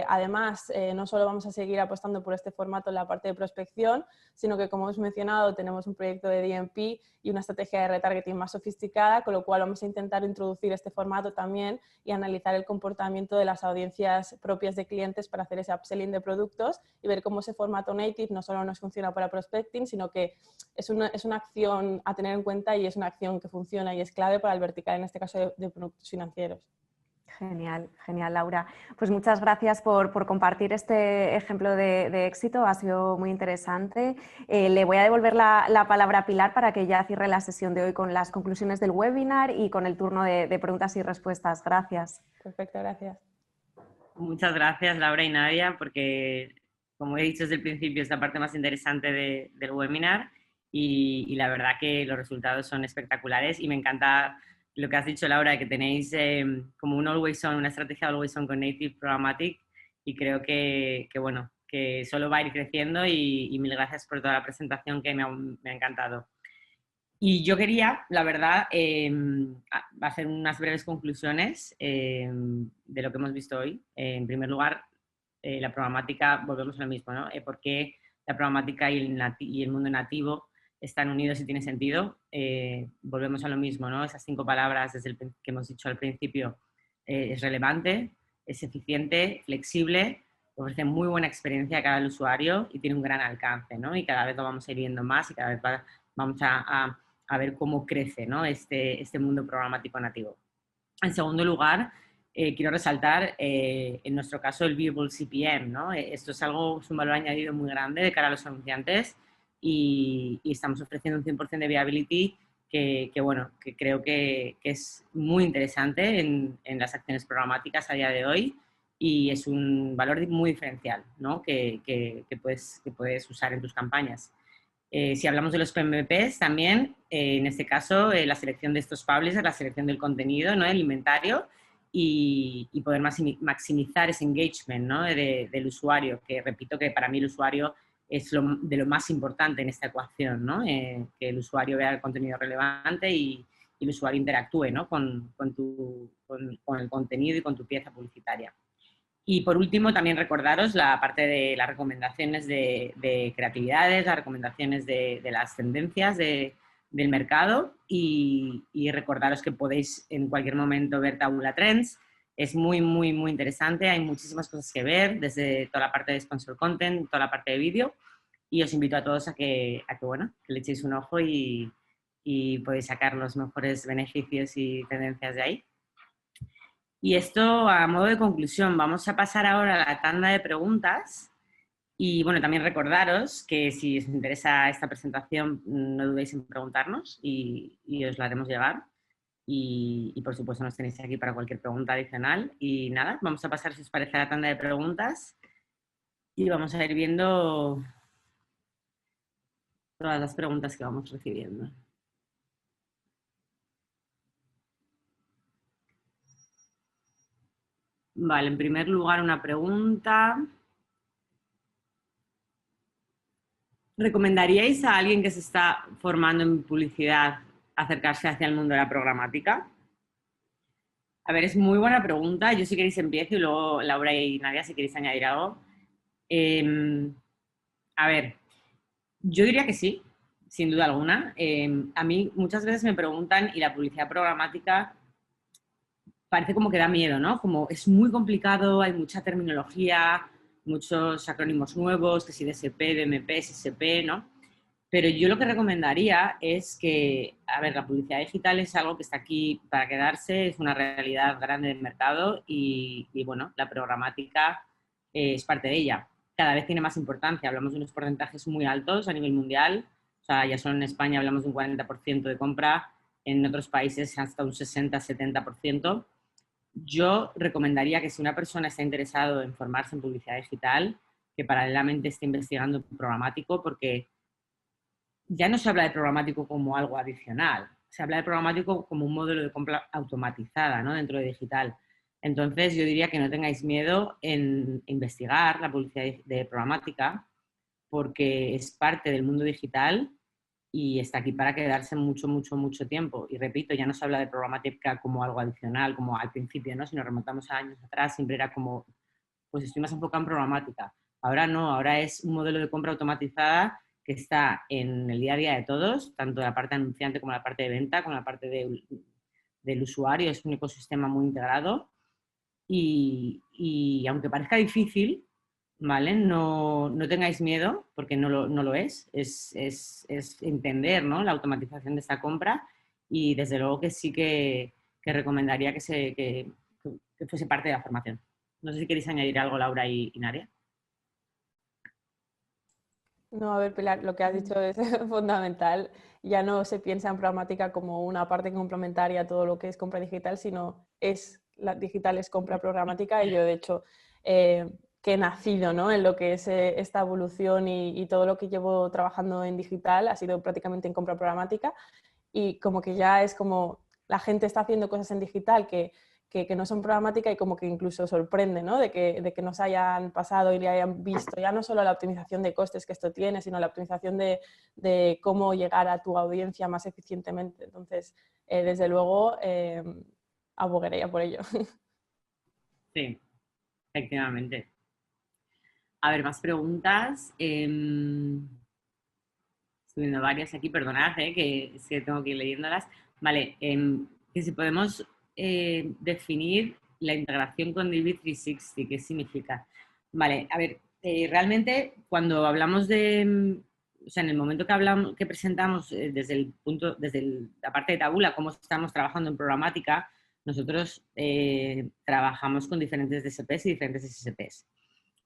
Además, no solo vamos a seguir apostando por este formato en la parte de prospección, sino que, como hemos mencionado, tenemos un proyecto de DMP y una estrategia de retargeting más sofisticada, con lo cual vamos a intentar introducir este formato también y analizar el comportamiento de las audiencias propias de clientes para hacer ese upselling de productos y ver cómo ese formato native no solo nos funciona para prospecting, sino que es una acción a tener en cuenta y es una acción que funciona y es clave para el vertical, en este caso de productos financieros. Genial, genial, Laura. Pues muchas gracias por compartir este ejemplo de éxito, ha sido muy interesante. Le voy a devolver la palabra a Pilar para que ya cierre la sesión de hoy con las conclusiones del webinar y con el turno de preguntas y respuestas. Gracias. Perfecto, gracias. Muchas gracias, Laura y Nadia, porque, como he dicho desde el principio, es la parte más interesante del webinar y la verdad que los resultados son espectaculares y me encanta lo que has dicho, Laura, que tenéis como un always on, una estrategia always on con Native Programmatic y creo que bueno, que solo va a ir creciendo y mil gracias por toda la presentación que me ha encantado. Y yo quería, la verdad, hacer unas breves conclusiones de lo que hemos visto hoy. En primer lugar, la programática, volvemos a lo mismo, ¿no? ¿Por qué la programática y el mundo nativo están unidos y tiene sentido? Volvemos a lo mismo, ¿no? Esas 5 palabras que hemos dicho al principio, es relevante, es eficiente, flexible, ofrece muy buena experiencia a cada usuario y tiene un gran alcance, ¿no? Y cada vez lo vamos a ir viendo más y cada vez vamos a ver cómo crece, ¿no?, este mundo programático nativo. En segundo lugar, quiero resaltar, en nuestro caso, el Viewable CPM, ¿no? Esto es un valor añadido muy grande de cara a los anunciantes y estamos ofreciendo un 100% de viability que creo que es muy interesante en las acciones programáticas a día de hoy y es un valor muy diferencial, ¿no?, que puedes usar en tus campañas. Si hablamos de los PMPs también, en este caso, la selección de estos publishers, la selección del contenido, ¿no?, el inventario y poder maximizar ese engagement, ¿no?, del usuario, que repito que para mí el usuario es de lo más importante en esta ecuación, ¿no? Que el usuario vea el contenido relevante y el usuario interactúe, ¿no? con el contenido y con tu pieza publicitaria. Y por último, también recordaros la parte de las recomendaciones de creatividades, las recomendaciones de las tendencias del mercado y recordaros que podéis en cualquier momento ver Tabula Trends. Es muy, muy, muy interesante. Hay muchísimas cosas que ver, desde toda la parte de sponsor content, toda la parte de vídeo. Y os invito a todos a que le echéis un ojo y podéis sacar los mejores beneficios y tendencias de ahí. Y esto a modo de conclusión, vamos a pasar ahora a la tanda de preguntas y bueno, también recordaros que si os interesa esta presentación no dudéis en preguntarnos y os la haremos llegar y por supuesto nos tenéis aquí para cualquier pregunta adicional y nada, vamos a pasar si os parece a la tanda de preguntas y vamos a ir viendo todas las preguntas que vamos recibiendo. Vale, en primer lugar una pregunta. ¿Recomendaríais a alguien que se está formando en publicidad acercarse hacia el mundo de la programática? A ver, es muy buena pregunta. Yo si queréis empiezo y luego Laura y Nadia si queréis añadir algo. A ver, yo diría que sí, sin duda alguna. A mí muchas veces me preguntan y la publicidad programática parece como que da miedo, ¿no? Como es muy complicado, hay mucha terminología, muchos acrónimos nuevos, que si DSP, DMP, SSP, ¿no? Pero yo lo que recomendaría es que, a ver, la publicidad digital es algo que está aquí para quedarse, es una realidad grande del mercado y bueno, la programática es parte de ella. Cada vez tiene más importancia, hablamos de unos porcentajes muy altos a nivel mundial, o sea, ya solo en España hablamos de un 40% de compra, en otros países hasta un 60-70%. Yo recomendaría que si una persona está interesado en formarse en publicidad digital, que paralelamente esté investigando en programático, porque ya no se habla de programático como algo adicional, se habla de programático como un modelo de compra automatizada, ¿no? Dentro de digital. Entonces yo diría que no tengáis miedo en investigar la publicidad de programática, porque es parte del mundo digital y está aquí para quedarse mucho, mucho, mucho tiempo. Y repito, ya no se habla de programática como algo adicional, como al principio, ¿no? Si nos remontamos a años atrás, siempre era como, pues estoy más enfocado en programática. Ahora no, ahora es un modelo de compra automatizada que está en el día a día de todos, tanto la parte anunciante como la parte de venta, como la parte del usuario, es un ecosistema muy integrado. Y aunque parezca difícil, ¿vale? No tengáis miedo, porque no lo es. Es entender, ¿no? La automatización de esta compra y desde luego que sí que recomendaría que fuese parte de la formación. No sé si queréis añadir algo, Laura y Nadia. No, a ver, Pilar, lo que has dicho es fundamental. Ya no se piensa en programática como una parte complementaria a todo lo que es compra digital, sino la digital es compra programática y yo, de hecho, que he nacido, ¿no? En lo que es esta evolución y todo lo que llevo trabajando en digital ha sido prácticamente en compra programática y como que ya es como la gente está haciendo cosas en digital que no son programática y como que incluso sorprende, ¿no? de que nos hayan pasado y le hayan visto ya no solo la optimización de costes que esto tiene, sino la optimización de cómo llegar a tu audiencia más eficientemente. Entonces, desde luego, abogaría por ello. Sí, efectivamente. A ver, más preguntas. Estoy viendo varias aquí, perdonad, que tengo que ir leyéndolas. Vale, que si podemos definir la integración con DV360, ¿qué significa? Vale, a ver, realmente cuando hablamos o sea, en el momento que presentamos desde la parte de Tabula, cómo estamos trabajando en programática, nosotros trabajamos con diferentes DSPs y diferentes SSPs.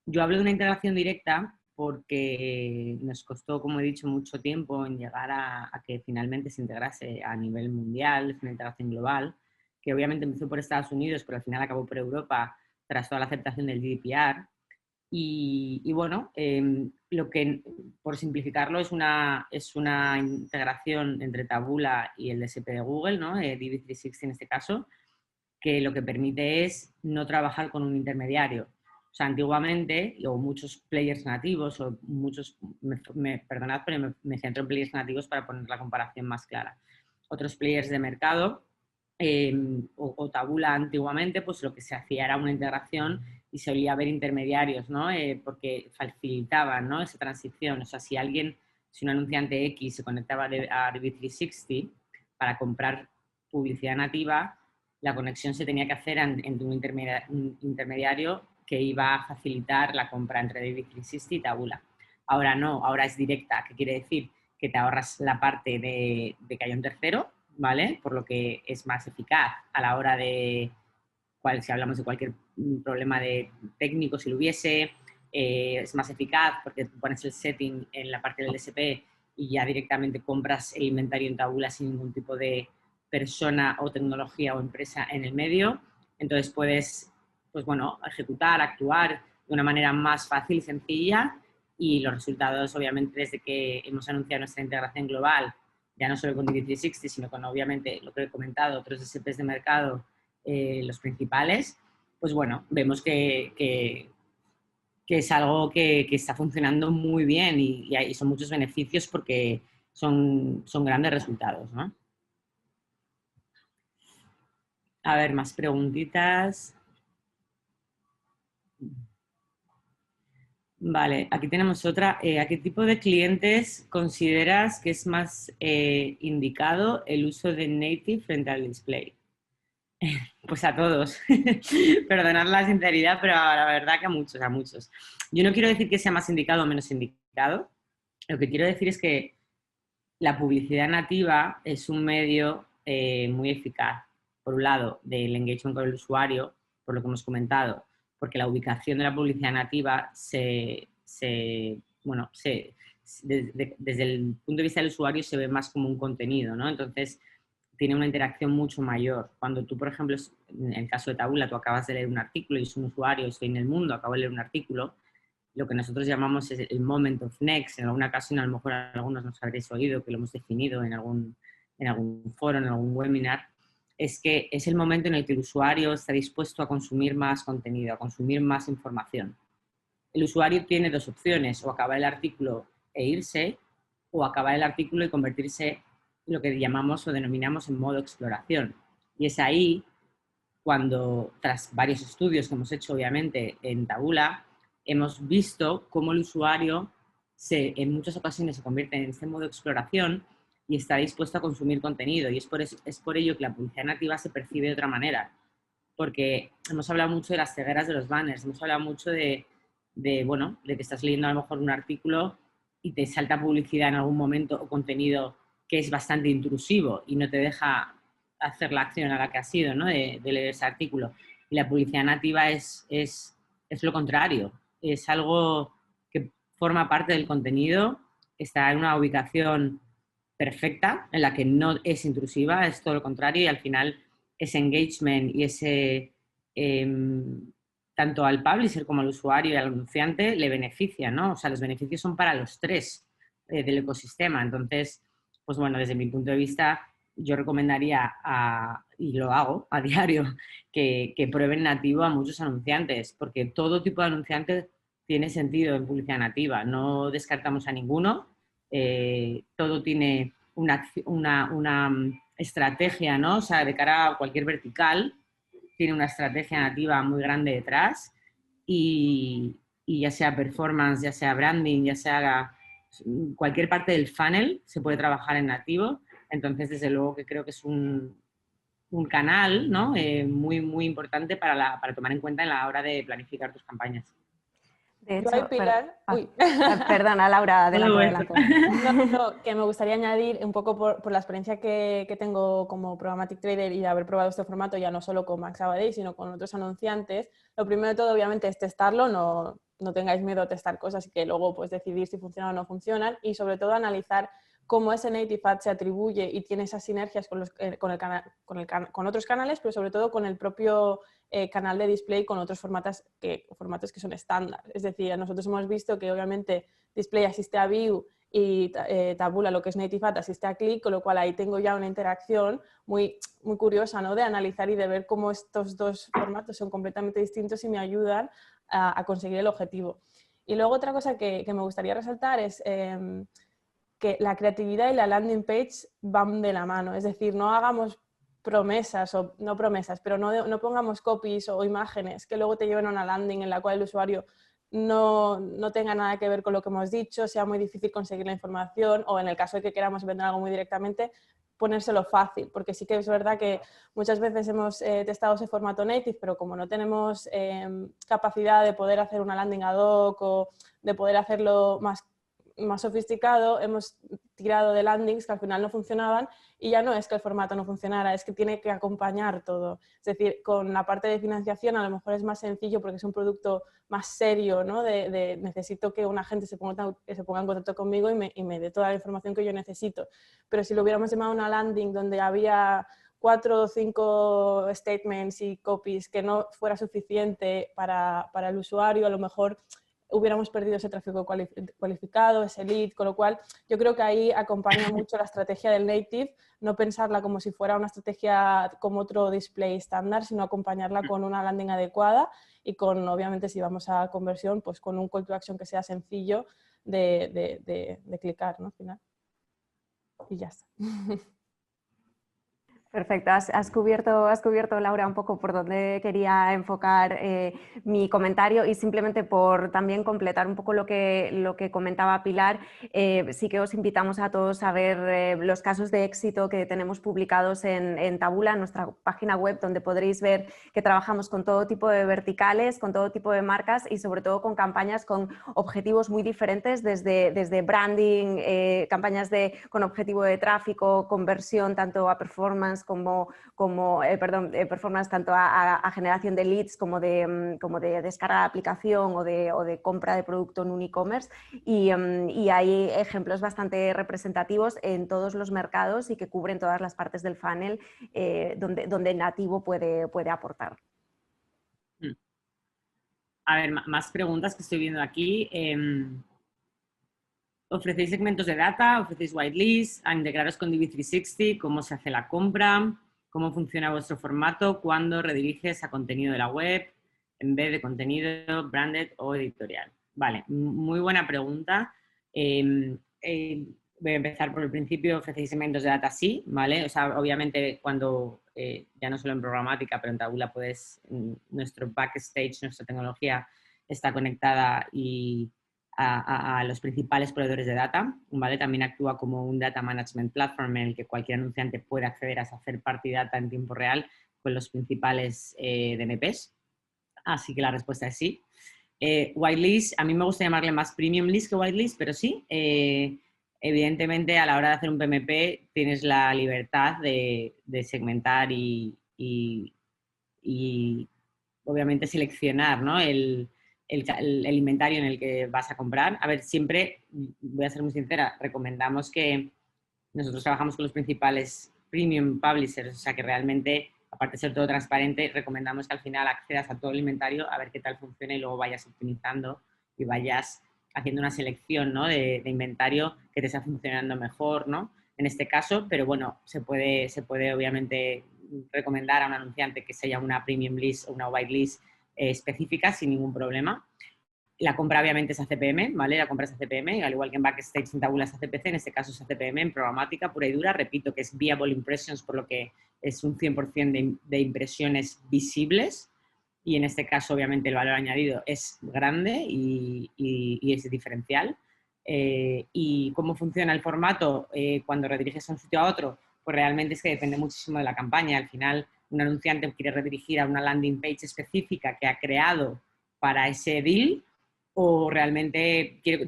Yo hablo de una integración directa porque nos costó, como he dicho, mucho tiempo en llegar a que finalmente se integrase a nivel mundial, es una integración global, que obviamente empezó por Estados Unidos, pero al final acabó por Europa tras toda la aceptación del GDPR. Y bueno, lo que, por simplificarlo, es una integración entre Tabula y el DSP de Google, ¿no? DV360 en este caso, que lo que permite es no trabajar con un intermediario. O sea, antiguamente, o muchos players nativos, o muchos, perdonad, pero me centro en players nativos para poner la comparación más clara. Otros players de mercado, o Taboola antiguamente, pues lo que se hacía era una integración y se solía ver intermediarios, ¿no? Porque facilitaban, ¿no? Esa transición. O sea, si un anunciante X se conectaba a DV360 para comprar publicidad nativa, la conexión se tenía que hacer entre un intermediario que iba a facilitar la compra entre DV360 y Taboola. Ahora no, ahora es directa. ¿Qué quiere decir? Que te ahorras la parte de que haya un tercero, ¿vale? Por lo que es más eficaz a la hora de, si hablamos de cualquier problema de técnico, si lo hubiese, es más eficaz porque pones el setting en la parte del DSP y ya directamente compras el inventario en Taboola sin ningún tipo de persona o tecnología o empresa en el medio. Entonces puedes, pues bueno, ejecutar, actuar de una manera más fácil y sencilla, y los resultados, obviamente, desde que hemos anunciado nuestra integración global, ya no solo con DV360, sino con, obviamente, lo que he comentado, otros DSPs de mercado, los principales, pues bueno, vemos que es algo que está funcionando muy bien y son muchos beneficios porque son grandes resultados, ¿no? A ver, más preguntitas. Vale, aquí tenemos otra. ¿A qué tipo de clientes consideras que es más indicado el uso de native frente al display? Pues a todos. Perdonad la sinceridad, pero la verdad que a muchos, a muchos. Yo no quiero decir que sea más indicado o menos indicado. Lo que quiero decir es que la publicidad nativa es un medio muy eficaz, por un lado, del engagement con el usuario, por lo que hemos comentado, porque la ubicación de la publicidad nativa desde el punto de vista del usuario se ve más como un contenido, ¿no? Entonces, tiene una interacción mucho mayor. Cuando tú, por ejemplo, en el caso de Taboola, tú acabas de leer un artículo y es un usuario, estoy en el mundo, acabo de leer un artículo, lo que nosotros llamamos es el moment of next. En alguna ocasión, a lo mejor algunos nos habréis oído que lo hemos definido en algún foro, en algún webinar, es que es el momento en el que el usuario está dispuesto a consumir más contenido, a consumir más información. El usuario tiene dos opciones: o acabar el artículo e irse, o acabar el artículo y convertirse en lo que llamamos o denominamos en modo exploración. Y es ahí cuando, tras varios estudios que hemos hecho obviamente en Taboola, hemos visto cómo el usuario en muchas ocasiones se convierte en este modo exploración y está dispuesto a consumir contenido. Y es por ello que la publicidad nativa se percibe de otra manera. Porque hemos hablado mucho de las cegueras de los banners, hemos hablado mucho de que estás leyendo a lo mejor un artículo y te salta publicidad en algún momento o contenido que es bastante intrusivo y no te deja hacer la acción a la que has ido, ¿no? de leer ese artículo. Y la publicidad nativa es lo contrario. Es algo que forma parte del contenido, está en una ubicación perfecta, en la que no es intrusiva, es todo lo contrario, y al final ese engagement y ese tanto al publisher como al usuario y al anunciante le beneficia, ¿no? O sea, los beneficios son para los tres del ecosistema. Entonces, pues bueno, desde mi punto de vista, yo recomendaría, y lo hago a diario, que prueben nativo a muchos anunciantes, porque todo tipo de anunciantes tiene sentido en publicidad nativa. No descartamos a ninguno. Todo tiene una estrategia, ¿no? O sea, de cara a cualquier vertical, tiene una estrategia nativa muy grande detrás, y ya sea performance, ya sea branding, ya sea cualquier parte del funnel se puede trabajar en nativo. Entonces, desde luego que creo que es un canal, ¿no? muy, muy importante para tomar en cuenta en la hora de planificar tus campañas. De hecho, Pilar... Perdona, Laura, adelante. No, que me gustaría añadir un poco por la experiencia que tengo como Programmatic Trader y de haber probado este formato ya no solo con Max Sabadell, sino con otros anunciantes. Lo primero de todo, obviamente, es testarlo, no tengáis miedo a testar cosas y que luego pues, decidir si funcionan o no funcionan, y sobre todo analizar cómo ese native ad se atribuye y tiene esas sinergias con otros canales, pero sobre todo con el propio canal de display, con otros formatos que son estándar. Es decir, nosotros hemos visto que obviamente display asiste a view y Taboola, lo que es native ad, asiste a click, con lo cual ahí tengo ya una interacción muy, muy curiosa, ¿no? De analizar y de ver cómo estos dos formatos son completamente distintos y me ayudan a conseguir el objetivo. Y luego otra cosa que me gustaría resaltar es que la creatividad y la landing page van de la mano. Es decir, no hagamos promesas, o no promesas, pero no pongamos copies o imágenes que luego te lleven a una landing en la cual el usuario no tenga nada que ver con lo que hemos dicho, sea muy difícil conseguir la información, o en el caso de que queramos vender algo muy directamente, ponérselo fácil, porque sí que es verdad que muchas veces hemos testado ese formato native, pero como no tenemos capacidad de poder hacer una landing ad hoc o de poder hacerlo más sofisticado, hemos tirado de landings que al final no funcionaban, y ya no es que el formato no funcionara, es que tiene que acompañar todo. Es decir, con la parte de financiación a lo mejor es más sencillo porque es un producto más serio, ¿no? Necesito que una gente se ponga en contacto conmigo y me dé toda la información que yo necesito. Pero si lo hubiéramos llamado una landing donde había 4 o 5 statements y copies que no fuera suficiente para el usuario, a lo mejor hubiéramos perdido ese tráfico cualificado, ese lead, con lo cual yo creo que ahí acompaña mucho la estrategia del native, no pensarla como si fuera una estrategia como otro display estándar, sino acompañarla con una landing adecuada y con, obviamente, si vamos a conversión, pues con un call to action que sea sencillo de clicar, ¿no? Al final. Y ya está. Perfecto, has cubierto, Laura, un poco por donde quería enfocar mi comentario, y simplemente por también completar un poco lo que comentaba Pilar, sí que os invitamos a todos a ver los casos de éxito que tenemos publicados en Tabula, en nuestra página web, donde podréis ver que trabajamos con todo tipo de verticales, con todo tipo de marcas y sobre todo con campañas con objetivos muy diferentes, desde branding, campañas con objetivo de tráfico, conversión tanto a performance performance tanto a generación de leads como de descarga de aplicación o de compra de producto en un e-commerce, y hay ejemplos bastante representativos en todos los mercados y que cubren todas las partes del funnel donde nativo puede aportar. A ver, más preguntas que estoy viendo aquí. ¿Ofrecéis segmentos de data? ¿Ofrecéis whitelist? ¿Integraros con DV360? ¿Cómo se hace la compra? ¿Cómo funciona vuestro formato? ¿Cuándo rediriges a contenido de la web en vez de contenido branded o editorial? Vale, muy buena pregunta. Voy a empezar por el principio. ¿Ofrecéis segmentos de data? Sí, ¿vale? O sea, obviamente cuando, ya no solo en programática, pero en Tabula nuestro backstage, nuestra tecnología está conectada a los principales proveedores de data, ¿vale? También actúa como un data management platform en el que cualquier anunciante puede acceder a hacer party data en tiempo real con los principales DMPs. Así que la respuesta es sí. Whitelist, a mí me gusta llamarle más premium list que whitelist, pero sí. Evidentemente, a la hora de hacer un PMP tienes la libertad de segmentar y obviamente seleccionar, ¿no? el inventario en el que vas a comprar. A ver, siempre, voy a ser muy sincera, recomendamos que nosotros trabajamos con los principales premium publishers, o sea que realmente, aparte de ser todo transparente, recomendamos que al final accedas a todo el inventario a ver qué tal funciona y luego vayas optimizando y vayas haciendo una selección, ¿no? de inventario que te está funcionando mejor, ¿no? En este caso, pero bueno, se puede obviamente recomendar a un anunciante que sea una premium list o una white list específica sin ningún problema. La compra obviamente es a CPM, ¿vale? La compra es a CPM, al igual que en Backstage en Tabula es a CPC, en este caso es a CPM, en programática pura y dura. Repito que es Viable Impressions, por lo que es un 100% de impresiones visibles, y en este caso obviamente el valor añadido es grande y es diferencial. ¿Y cómo funciona el formato cuando rediriges a un sitio a otro? Pues realmente es que depende muchísimo de la campaña. Al final, un anunciante quiere redirigir a una landing page específica que ha creado para ese deal, o realmente quiere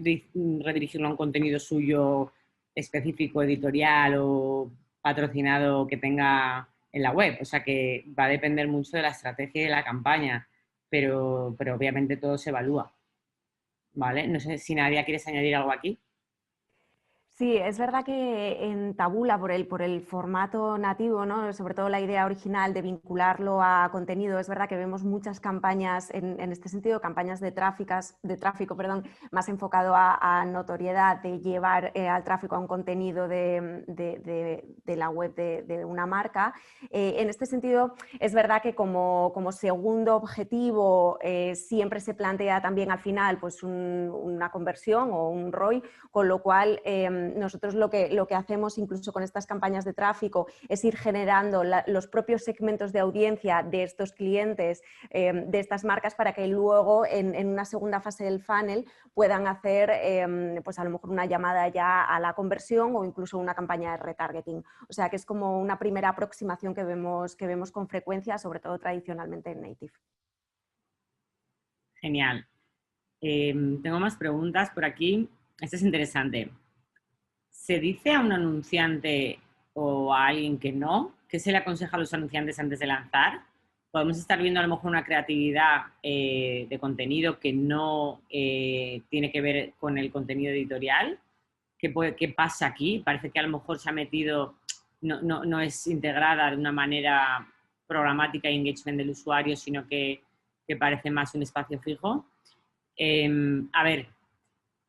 redirigirlo a un contenido suyo específico, editorial o patrocinado que tenga en la web. O sea que va a depender mucho de la estrategia y de la campaña, pero obviamente todo se evalúa. ¿Vale? No sé si Nadia quieres añadir algo aquí. Sí, es verdad que en Taboola, por el formato nativo, ¿no? Sobre todo la idea original de vincularlo a contenido, es verdad que vemos muchas campañas en este sentido, campañas de tráfico, perdón, más enfocado a notoriedad, de llevar al tráfico a un contenido de la web de una marca. En este sentido, es verdad que como segundo objetivo siempre se plantea también al final pues una conversión o un ROI, con lo cual nosotros lo que hacemos incluso con estas campañas de tráfico es ir generando los propios segmentos de audiencia de estos clientes, de estas marcas, para que luego en una segunda fase del funnel puedan hacer pues a lo mejor una llamada ya a la conversión o incluso una campaña de retargeting. O sea que es como una primera aproximación que vemos con frecuencia, sobre todo tradicionalmente en Native. Genial. Tengo más preguntas por aquí. Esta es interesante. ¿Se dice a un anunciante o a alguien que no? ¿Qué se le aconseja a los anunciantes antes de lanzar? Podemos estar viendo a lo mejor una creatividad de contenido que no tiene que ver con el contenido editorial. ¿Qué pasa aquí? Parece que a lo mejor se ha metido, no es integrada de una manera programática y engagement del usuario, sino que parece más un espacio fijo. A ver,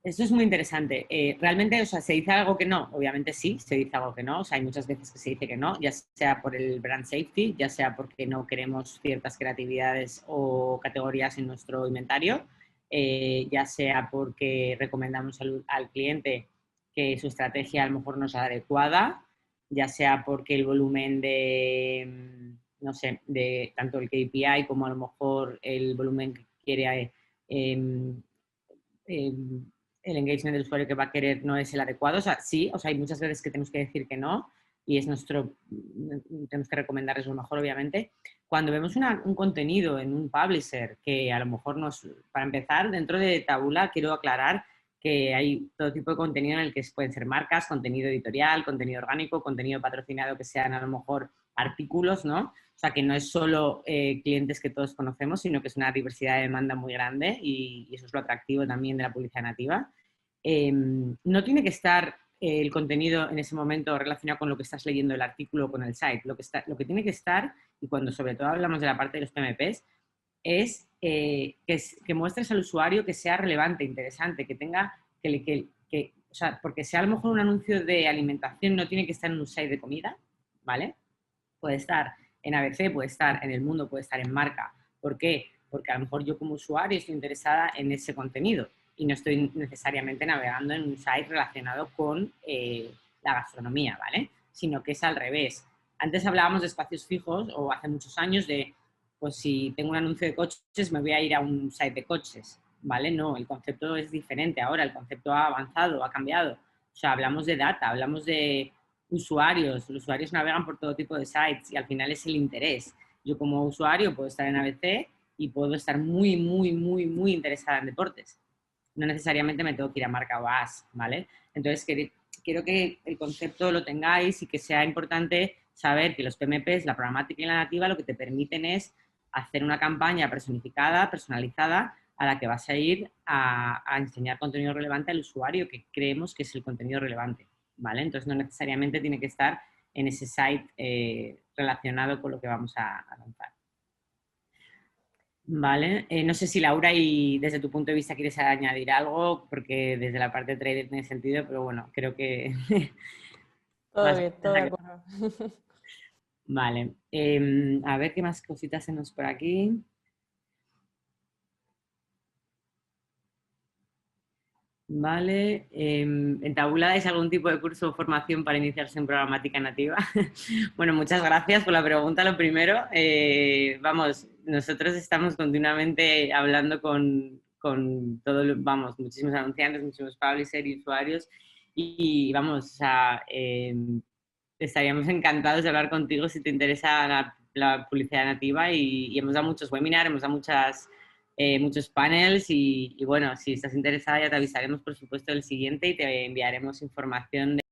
esto es muy interesante. Realmente, o sea, ¿se dice algo que no? Obviamente sí, se dice algo que no. O sea, hay muchas veces que se dice que no, ya sea por el brand safety, ya sea porque no queremos ciertas creatividades o categorías en nuestro inventario, ya sea porque recomendamos al cliente que su estrategia a lo mejor no es adecuada, ya sea porque el volumen no sé, de tanto el KPI como a lo mejor el volumen que quiere el engagement del usuario que va a querer no es el adecuado. O sea, sí, o sea, hay muchas veces que tenemos que decir que no y tenemos que recomendarles lo mejor, obviamente. Cuando vemos un contenido en un publisher que a lo mejor para empezar, dentro de Taboola quiero aclarar que hay todo tipo de contenido en el que pueden ser marcas, contenido editorial, contenido orgánico, contenido patrocinado que sean a lo mejor artículos, ¿no? O sea, que no es solo clientes que todos conocemos, sino que es una diversidad de demanda muy grande y eso es lo atractivo también de la publicidad nativa. No tiene que estar el contenido en ese momento relacionado con lo que estás leyendo el artículo o con el site. Lo que tiene que estar, y cuando sobre todo hablamos de la parte de los PMPs, es que muestres al usuario que sea relevante, interesante, que tenga, o sea, porque sea a lo mejor un anuncio de alimentación, no tiene que estar en un site de comida, ¿vale? Puede estar en ABC, puede estar en El Mundo, puede estar en Marca. ¿Por qué? Porque a lo mejor yo como usuario estoy interesada en ese contenido y no estoy necesariamente navegando en un site relacionado con la gastronomía, ¿vale? Sino que es al revés. Antes hablábamos de espacios fijos o hace muchos años de, pues si tengo un anuncio de coches me voy a ir a un site de coches, ¿vale? No, el concepto es diferente ahora, el concepto ha avanzado, ha cambiado. O sea, hablamos de data, hablamos de usuarios. Los usuarios navegan por todo tipo de sites y al final es el interés. Yo como usuario puedo estar en ABC y puedo estar muy, muy, muy, muy interesada en deportes. No necesariamente me tengo que ir a Marca o AS, ¿vale? Entonces, quiero que el concepto lo tengáis y que sea importante saber que los PMPs, la programática y la nativa, lo que te permiten es hacer una campaña personificada, personalizada, a la que vas a ir a enseñar contenido relevante al usuario que creemos que es el contenido relevante, ¿vale? Entonces, no necesariamente tiene que estar en ese site relacionado con lo que vamos a lanzar. Vale, no sé si Laura, y desde tu punto de vista quieres añadir algo, porque desde la parte de trader tiene sentido, pero bueno, creo que... Todo bien, todo de acuerdo. Vale, a ver qué más cositas tenemos por aquí. Vale, ¿en Taboola dais algún tipo de curso o formación para iniciarse en programática nativa? Bueno, muchas gracias por la pregunta, lo primero. Vamos, nosotros estamos continuamente hablando con vamos, muchísimos anunciantes, muchísimos publishers y usuarios y vamos, o sea, estaríamos encantados de hablar contigo si te interesa la publicidad nativa y hemos dado muchos webinars, hemos dado muchos panels y bueno, si estás interesada ya te avisaremos por supuesto del siguiente y te enviaremos información